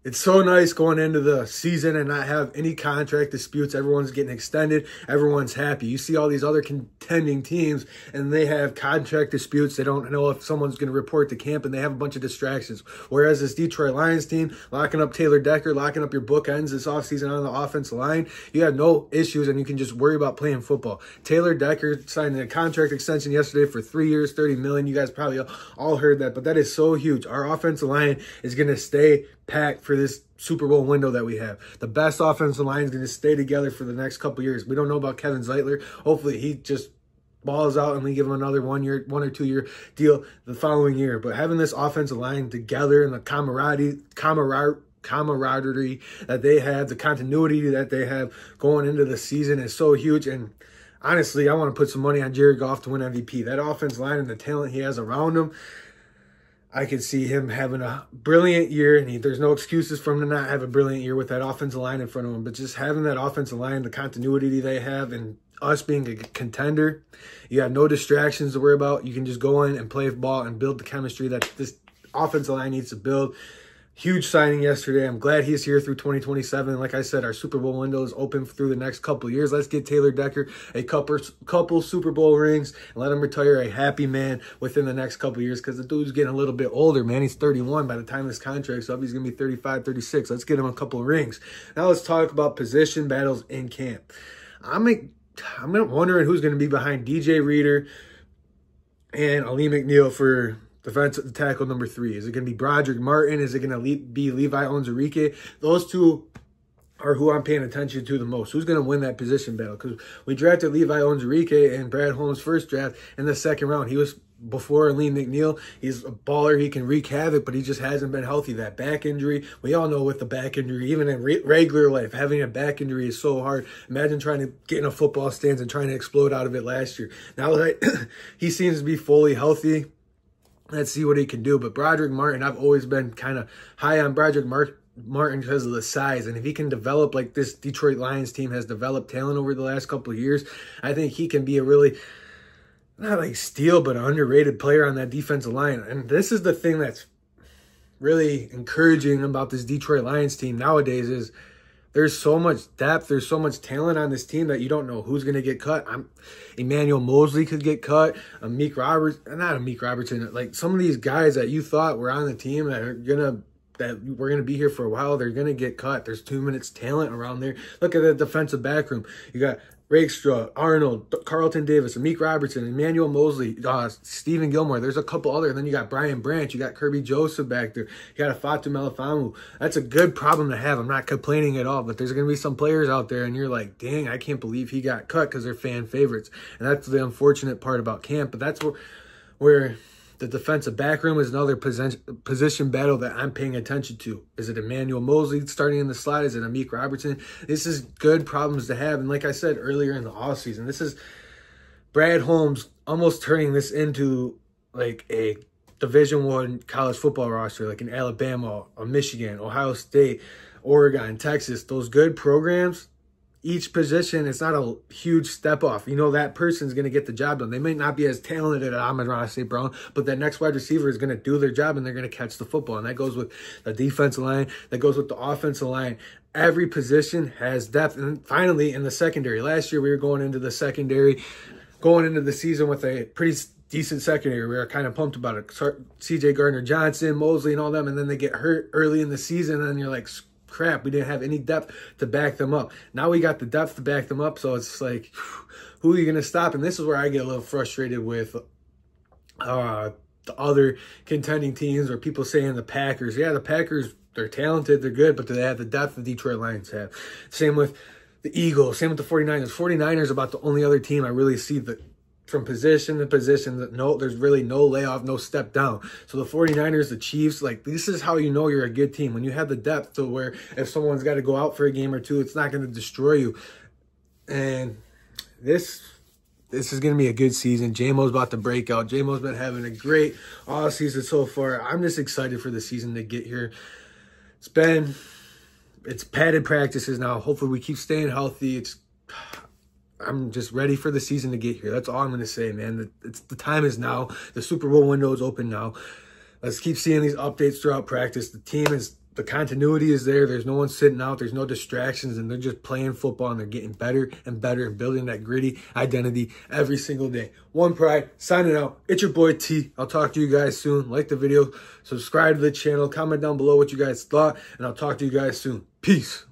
It's so nice going into the season and not have any contract disputes. Everyone's getting extended. Everyone's happy. You see all these other contending teams and they have contract disputes. They don't know if someone's going to report to camp and they have a bunch of distractions. Whereas this Detroit Lions team, locking up Taylor Decker, locking up your bookends this offseason on the offensive line, you have no issues and you can just worry about playing football. Taylor Decker signed a contract extension yesterday for 3 years, $30 million. You guys probably all heard that, but that is so huge. Our offensive line is going to stay packed for this Super Bowl window that we have. The best offensive line is going to stay together for the next couple years. We don't know about Kevin Zeitler. Hopefully he just balls out and we give him another 1 or 2 year deal the following year. But having this offensive line together and the camaraderie that they have, the continuity that they have going into the season is so huge. And honestly, I want to put some money on Jared Goff to win MVP. That offensive line and the talent he has around him, I could see him having a brilliant year, and there's no excuses for him to not have a brilliant year with that offensive line in front of him. But just having that offensive line, the continuity they have, and us being a contender, you have no distractions to worry about. You can just go in and play ball and build the chemistry that this offensive line needs to build. Huge signing yesterday. I'm glad he's here through 2027. Like I said, our Super Bowl window is open through the next couple of years. Let's get Taylor Decker a couple Super Bowl rings and let him retire a happy man within the next couple of years, because the dude's getting a little bit older, man. He's 31 by the time this contract's up. He's going to be 35, 36. Let's get him a couple of rings. Now let's talk about position battles in camp. I'm wondering who's going to be behind DJ Reader and Ali McNeil for defensive tackle number 3. Is it going to be Broderick Martin? Is it going to be Levi Onwuzurike? Those two are who I'm paying attention to the most. Who's going to win that position battle? Because we drafted Levi Onwuzurike in Brad Holmes' first draft in the second round. He was before Lee McNeil. He's a baller. He can wreak havoc, but he just hasn't been healthy. That back injury, we all know with the back injury, even in regular life, having a back injury is so hard. Imagine trying to get in a football stance and trying to explode out of it last year. Now that he seems to be fully healthy, let's see what he can do. But Broderick Martin, I've always been kind of high on Broderick Martin because of the size. And if he can develop like this Detroit Lions team has developed talent over the last couple of years, I think he can be a really, not like steal, but an underrated player on that defensive line. And this is the thing that's really encouraging about this Detroit Lions team nowadays is there's so much depth, there's so much talent on this team that you don't know who's going to get cut. Emmanuel Mosley could get cut. Robertson. Like some of these guys that you thought were on the team that we're gonna be here for a while, they're gonna get cut. There's 2 minutes talent around there. Look at the defensive back room. You got Rakestraw, Arnold, Carlton Davis, Amik Robertson, Emmanuel Mosley, Stephen Gilmore. There's a couple other. And then you got Brian Branch. You got Kirby Joseph back there. You got Afatu Melifonwu. That's a good problem to have. I'm not complaining at all. But there's going to be some players out there, and you're like, dang, I can't believe he got cut because they're fan favorites. And that's the unfortunate part about camp. But that's where the defensive back room is another position battle that I'm paying attention to. Is it Emmanuel Mosley starting in the slot? Is it Amik Robertson? This is good problems to have. And like I said earlier in the offseason, this is Brad Holmes almost turning this into like a Division I college football roster, like in Alabama, or Michigan, Ohio State, Oregon, Texas. Those good programs, each position, it's not a huge step off. You know, that person's going to get the job done. They may not be as talented as Amon-Ra St. Brown, but that next wide receiver is going to do their job and they're going to catch the football. And that goes with the defensive line. That goes with the offensive line. Every position has depth. And finally, in the secondary. Last year, we were going into the secondary, going into the season with a pretty decent secondary. We were kind of pumped about it. C.J. Gardner-Johnson, Mosley, and all them. And then they get hurt early in the season, and you're like, crap, we didn't have any depth to back them up. Now we got the depth to back them up, so it's like, who are you going to stop? And this is where I get a little frustrated with the other contending teams, or people saying the Packers. Yeah, the Packers, they're talented, they're good, but do they have the depth the Detroit Lions have? Same with the Eagles, same with the 49ers. 49ers about the only other team I really see that from position to position, there's really no layoff, no step down. So the 49ers, the Chiefs, like this is how you know you're a good team. When you have the depth to where if someone's got to go out for a game or two, it's not going to destroy you. And this is going to be a good season. J-Mo's about to break out. J-Mo's been having a great offseason so far. I'm just excited for the season to get here. It's padded practices now. Hopefully we keep staying healthy. I'm just ready for the season to get here. That's all I'm going to say, man. The time is now. The Super Bowl window is open now. Let's keep seeing these updates throughout practice. The team is the continuity is there. There's no one sitting out. There's no distractions, and they're just playing football, and they're getting better and better and building that gritty identity every single day. One Pride, signing out. It's your boy T. I'll talk to you guys soon. Like the video, subscribe to the channel, comment down below what you guys thought, and I'll talk to you guys soon. Peace.